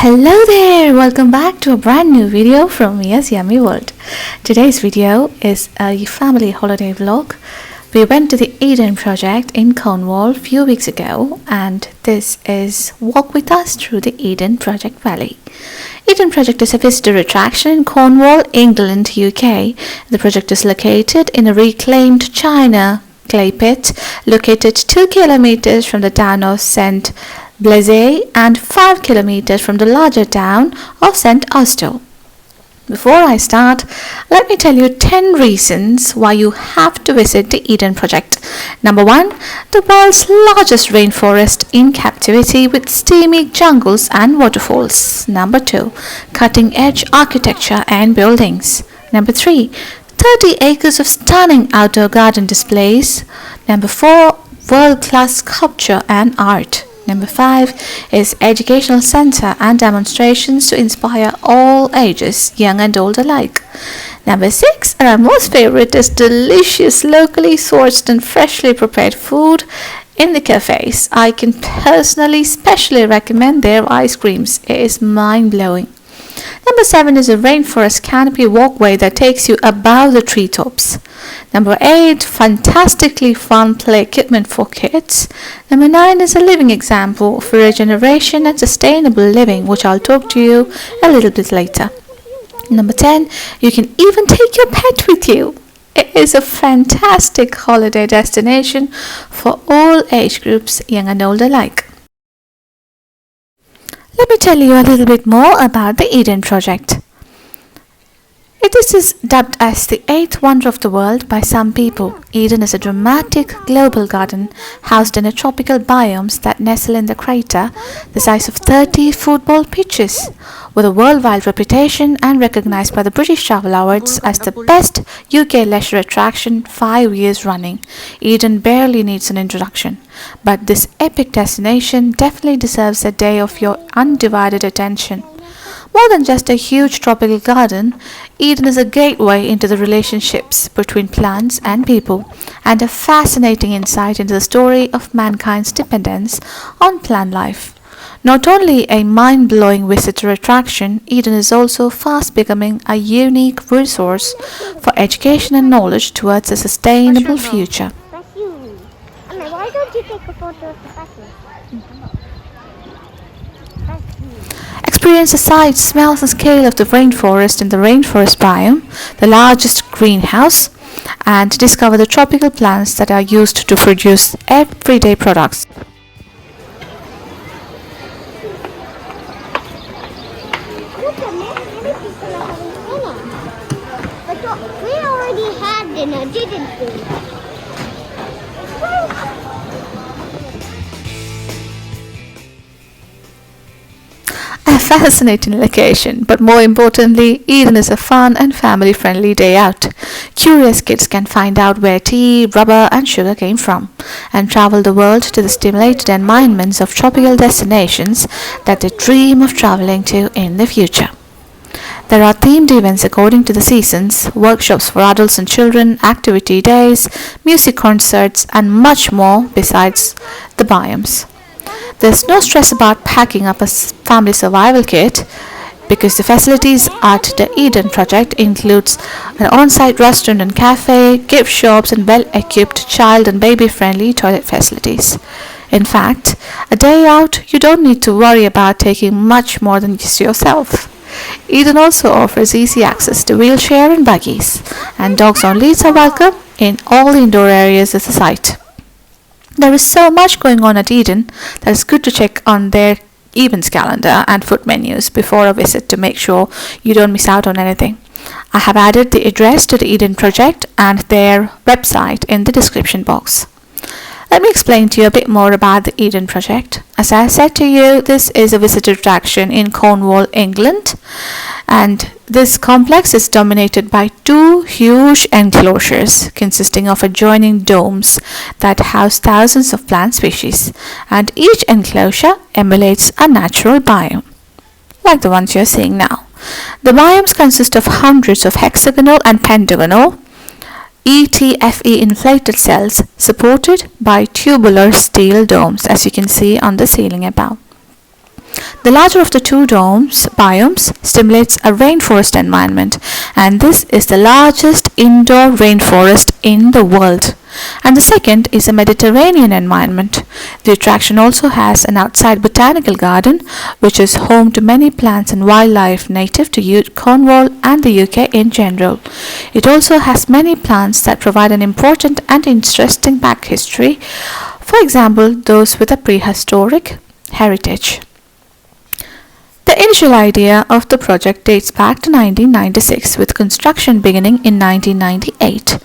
Hello there, welcome back to a brand new video from Mia's Yummy World. Today's video is a family holiday vlog. We went to the Eden Project in Cornwall a few weeks ago, and this is Walk With Us Through the Eden Project Valley. Eden Project is a visitor attraction in Cornwall, England, UK. The project is located in a reclaimed China clay pit located 2 kilometers from the town of St. Blaise and 5 kilometers from the larger town of St. Austell. Before I start, let me tell you 10 reasons why you have to visit the Eden Project. Number 1, the world's largest rainforest in captivity with steamy jungles and waterfalls. Number 2, cutting-edge architecture and buildings. Number 3, 30 acres of stunning outdoor garden displays. Number 4, world-class sculpture and art. Number 5 is educational center and demonstrations to inspire all ages, young and old alike. Number 6, and our most favorite, is delicious locally sourced and freshly prepared food in the cafes. I can personally specially recommend their ice creams. It is mind-blowing. Number 7 is a Rainforest Canopy walkway that takes you above the treetops. Number 8, fantastically fun play equipment for kids. Number 9 is a living example for regeneration and sustainable living, which I'll talk to you a little bit later. Number 10, you can even take your pet with you. It is a fantastic holiday destination for all age groups, young and old alike. Let me tell you a little bit more about the Eden Project. It is dubbed as the 8th wonder of the world by some people. Eden is a dramatic global garden housed in a tropical biomes that nestle in the crater, the size of 30 football pitches. With a worldwide reputation and recognized by the British Travel Awards as the best UK leisure attraction 5 years running, Eden barely needs an introduction. But this epic destination definitely deserves a day of your undivided attention. More than just a huge tropical garden, Eden is a gateway into the relationships between plants and people, and a fascinating insight into the story of mankind's dependence on plant life. Not only a mind-blowing visitor attraction, Eden is also fast becoming a unique resource for education and knowledge towards a sustainable future. Why don't you take a photo of the specimen? Experience the sight, smells and scale of the rainforest in the Rainforest Biome, the largest greenhouse, and discover the tropical plants that are used to produce everyday products. Look at many people are having dinner. But we already had dinner, didn't we? A fascinating location, but more importantly, Eden is a fun and family-friendly day out. Curious kids can find out where tea, rubber and sugar came from, and travel the world to the stimulated environments of tropical destinations that they dream of traveling to in the future. There are themed events according to the seasons, workshops for adults and children, activity days, music concerts and much more besides the biomes. There's no stress about packing up a family survival kit because the facilities at the Eden Project includes an on-site restaurant and cafe, gift shops and well-equipped child and baby-friendly toilet facilities. In fact, a day out you don't need to worry about taking much more than just yourself. Eden also offers easy access to wheelchair and buggies, and dogs on leads are welcome in all indoor areas of the site. There is so much going on at Eden that it's good to check on their events calendar and food menus before a visit to make sure you don't miss out on anything. I have added the address to the Eden Project and their website in the description box. Let me explain to you a bit more about the Eden Project. As I said to you, this is a visitor attraction in Cornwall, England, and this complex is dominated by 2 huge enclosures consisting of adjoining domes that house thousands of plant species, and each enclosure emulates a natural biome, like the ones you're seeing now. The biomes consist of hundreds of hexagonal and pentagonal ETFE inflated cells supported by tubular steel domes, as you can see on the ceiling above. The larger of the two biomes stimulates a rainforest environment, and this is the largest indoor rainforest in the world. And the second is a Mediterranean environment. The attraction also has an outside botanical garden, which is home to many plants and wildlife native to Cornwall and the UK in general. It also has many plants that provide an important and interesting back history, for example, those with a prehistoric heritage. The initial idea of the project dates back to 1996, with construction beginning in 1998.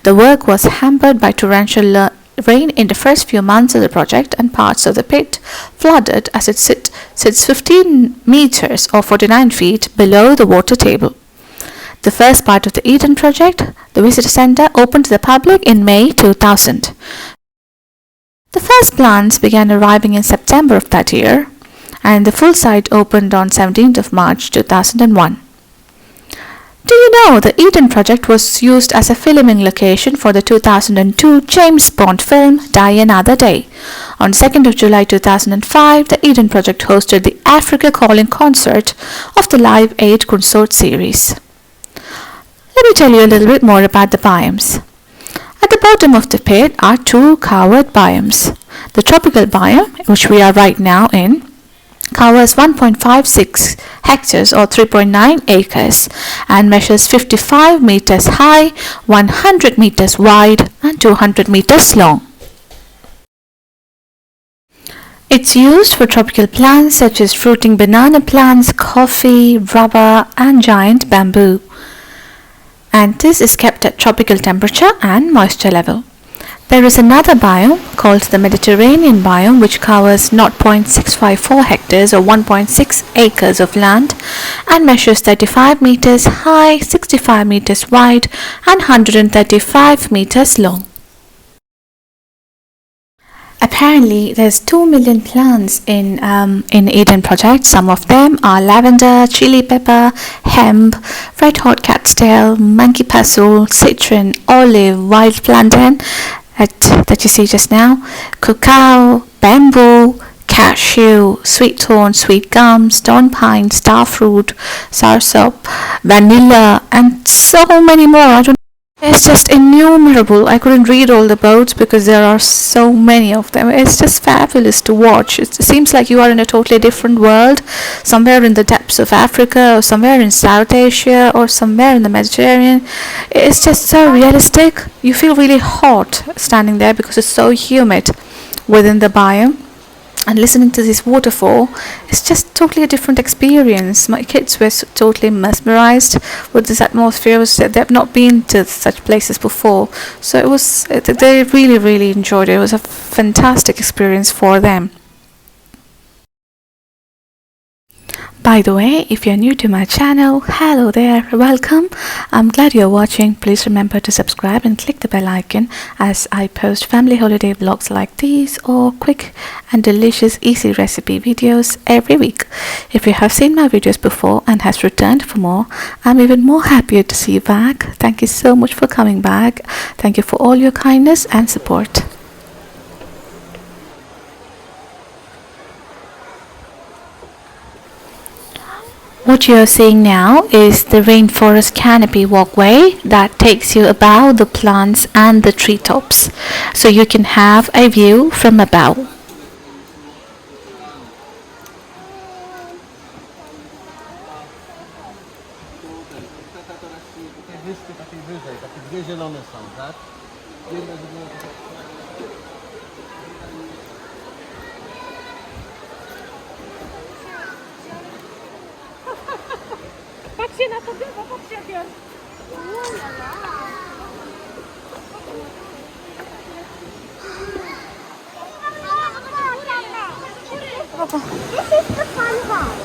The work was hampered by torrential rain in the first few months of the project, and parts of the pit flooded as it sits 15 meters or 49 feet below the water table. The first part of the Eden project, the visitor center, opened to the public in May 2000. The first plants began arriving in September of that year, and the full site opened on 17th of March 2001. Do you know the Eden project was used as a filming location for the 2002 James Bond film Die Another Day? On 2nd of July 2005, the Eden project hosted the Africa Calling concert of the Live Aid Concert series. Let me tell you a little bit more about the biomes. At the bottom of the pit are two covered biomes. The tropical biome, which we are right now in, covers 1.56 hectares or 3.9 acres and measures 55 meters high, 100 meters wide and 200 meters long. It's used for tropical plants such as fruiting banana plants, coffee, rubber and giant bamboo. And this is kept at tropical temperature and moisture level. There is another biome called the Mediterranean biome, which covers 0.654 hectares or 1.6 acres of land and measures 35 meters high, 65 meters wide and 135 meters long. Apparently, there's 2 million plants in Eden project. Some of them are lavender, chili pepper, hemp, red hot cat's tail, monkey basil, citron, olive, wild plantain that you see just now, cacao, bamboo, cashew, sweet thorn, sweet gum, stone pine, starfruit, soursop, vanilla, and so many more. It's just innumerable. I couldn't read all the boats because there are so many of them. It's just fabulous to watch. It seems like you are in a totally different world, somewhere in the depths of Africa or somewhere in South Asia or somewhere in the Mediterranean. It's just so realistic. You feel really hot standing there because it's so humid within the biome. And listening to this waterfall, it's just totally a different experience. My kids were totally mesmerized with this atmosphere. They've not been to such places before, so they really, really enjoyed it. It was a fantastic experience for them. By the way, if you're new to my channel, hello there, welcome. I'm glad you're watching. Please remember to subscribe and click the bell icon as I post family holiday vlogs like these or quick and delicious easy recipe videos every week. If you have seen my videos before and has returned for more, I'm even more happier to see you back. Thank you so much for coming back. Thank you for all your kindness and support. What you are seeing now is the Rainforest Canopy walkway that takes you above the plants and the treetops, so you can have a view from above. Patrzcie na to drzewo, patrzcie jak jest. This is the fun part.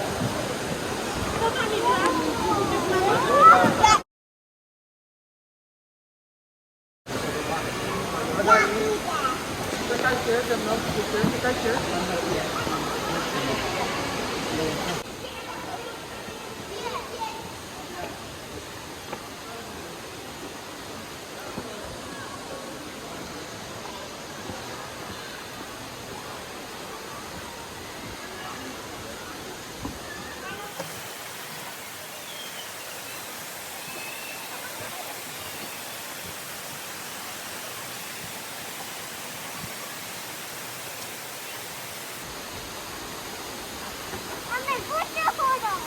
put your hood on.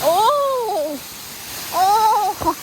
Oh! Oh!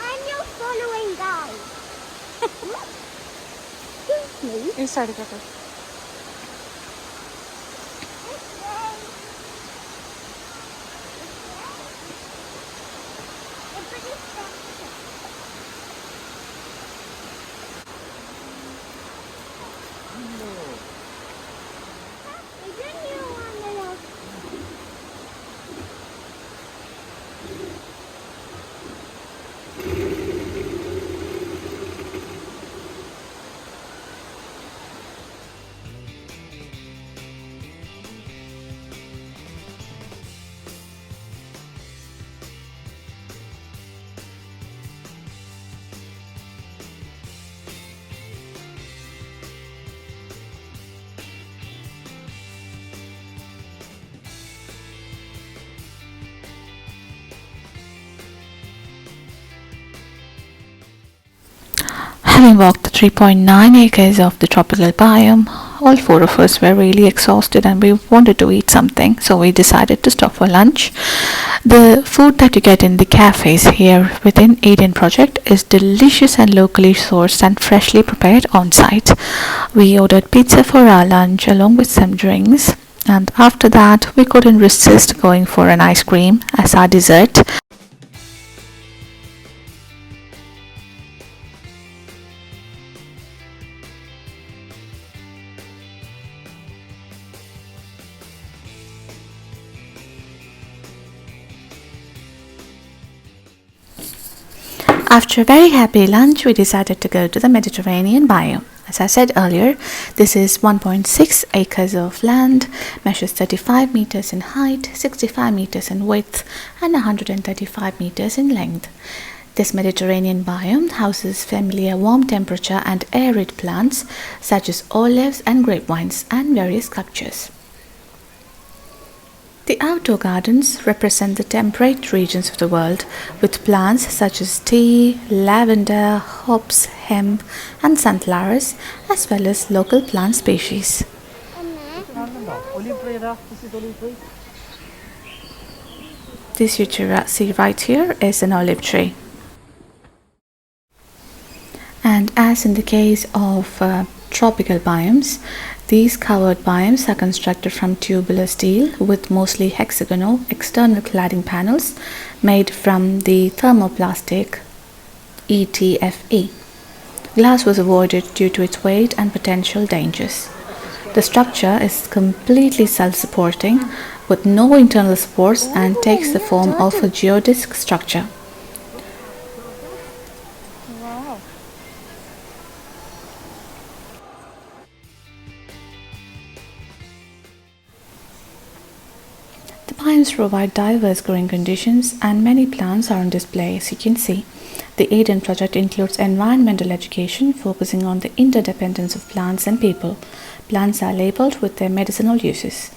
I'm your following guide. इस side का कर Having walked the 3.9 acres of the tropical biome, all four of us were really exhausted and we wanted to eat something, so we decided to stop for lunch. The food that you get in the cafes here within Eden Project is delicious and locally sourced and freshly prepared on site. We ordered pizza for our lunch along with some drinks, and after that we couldn't resist going for an ice cream as our dessert. After a very happy lunch, we decided to go to the Mediterranean biome. As I said earlier, this is 1.6 acres of land, measures 35 meters in height, 65 meters in width, and 135 meters in length. This Mediterranean biome houses familiar warm temperature and arid plants such as olives and grapevines and various sculptures. The outdoor gardens represent the temperate regions of the world, with plants such as tea, lavender, hops, hemp, and sunflowers, as well as local plant species. This you see right here is an olive tree. And as in the case of tropical biomes, these covered biomes are constructed from tubular steel with mostly hexagonal external cladding panels made from the thermoplastic ETFE. Glass was avoided due to its weight and potential dangers. The structure is completely self-supporting with no internal supports and takes the form of a geodesic structure. Biomes provide diverse growing conditions and many plants are on display, as you can see. The Eden project includes environmental education focusing on the interdependence of plants and people. Plants are labeled with their medicinal uses.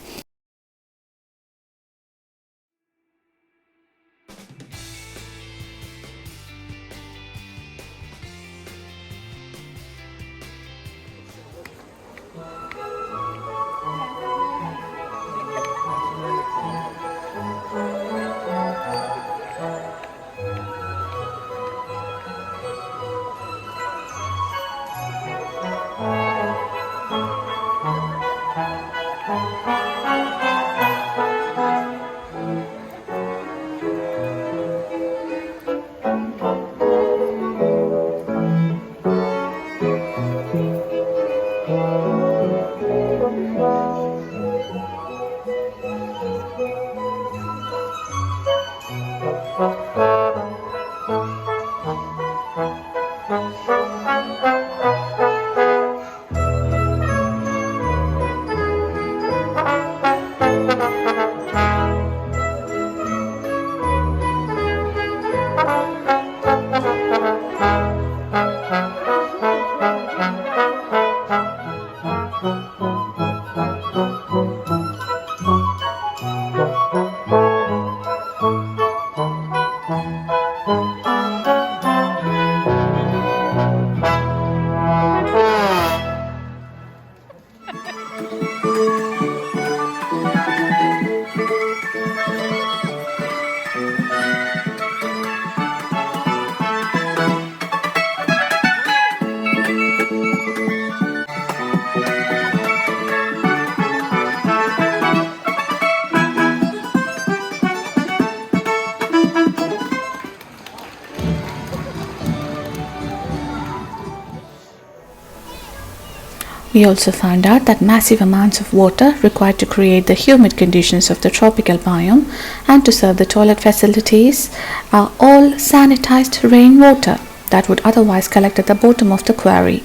We also found out that massive amounts of water required to create the humid conditions of the tropical biome and to serve the toilet facilities are all sanitized rainwater that would otherwise collect at the bottom of the quarry.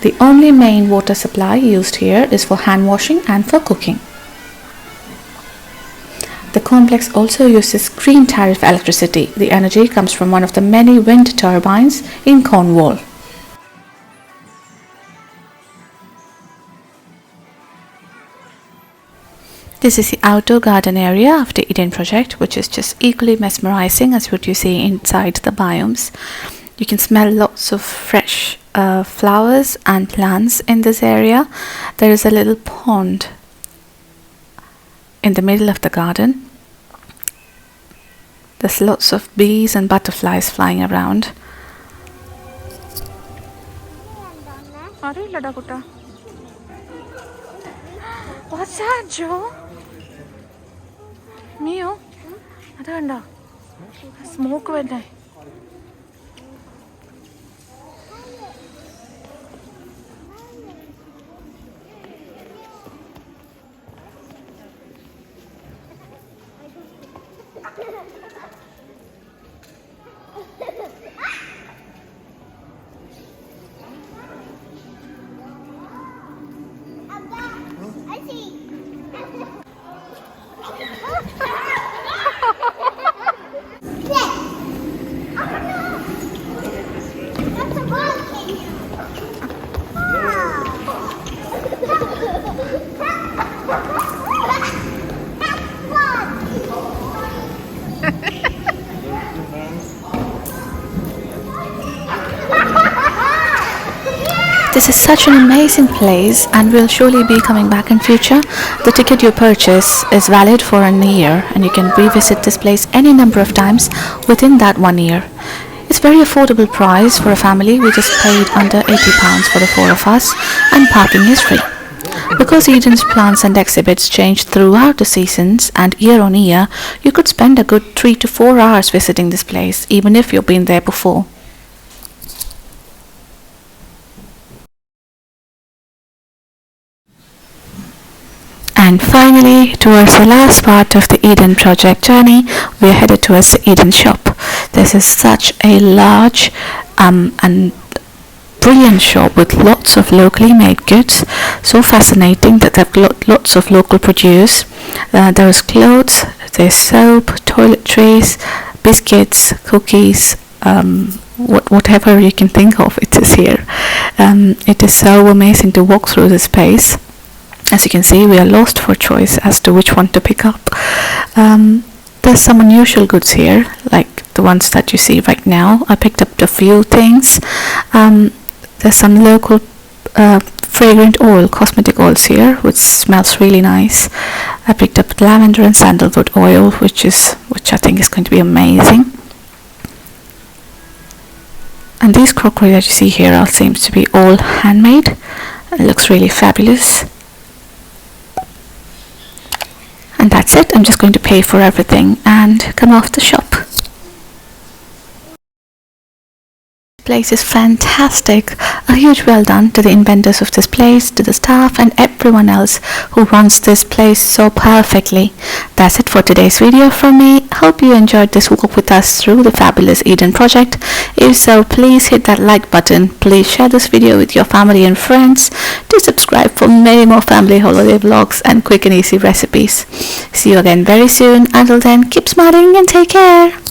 The only main water supply used here is for hand washing and for cooking. The complex also uses green tariff electricity. The energy comes from one of the many wind turbines in Cornwall. This is the outdoor garden area of the Eden project, which is just equally mesmerizing as what you see inside the biomes. You can smell lots of fresh flowers and plants in this area. There is a little pond in the middle of the garden. There's lots of bees and butterflies flying around. What's that, Joe? Mio? Adanda. Smoke with This is such an amazing place and we'll surely be coming back in future. The ticket you purchase is valid for a year and you can revisit this place any number of times within that 1 year. It's very affordable price for a family. We just paid under £80 for the 4 of us and parking is free. Because Eden's plants and exhibits change throughout the seasons and year on year, you could spend a good 3 to 4 hours visiting this place even if you've been there before. And finally, towards the last part of the Eden project journey, we are headed towards the Eden shop. This is such a large and brilliant shop with lots of locally made goods. So fascinating that they've got lots of local produce. There's clothes, there's soap, toiletries, biscuits, cookies, whatever you can think of, it is here. It is so amazing to walk through this space. As you can see, we are lost for choice as to which one to pick up. There's some unusual goods here, like the ones that you see right now. I picked up a few things. There's some local fragrant oil, cosmetic oils here, which smells really nice. I picked up lavender and sandalwood oil, which I think is going to be amazing. And these crockery that you see here all seems to be all handmade. It looks really fabulous. And that's it. I'm just going to pay for everything and come off the shop. place is fantastic. A huge well done to the inventors of this place, to the staff and everyone else who runs this place so perfectly. That's it for today's video from me. Hope you enjoyed this walk with us through the fabulous Eden project. If so, please hit that like button. Please share this video with your family and friends. Do subscribe for many more family holiday vlogs and quick and easy recipes. See you again very soon. Until then, keep smiling and take care.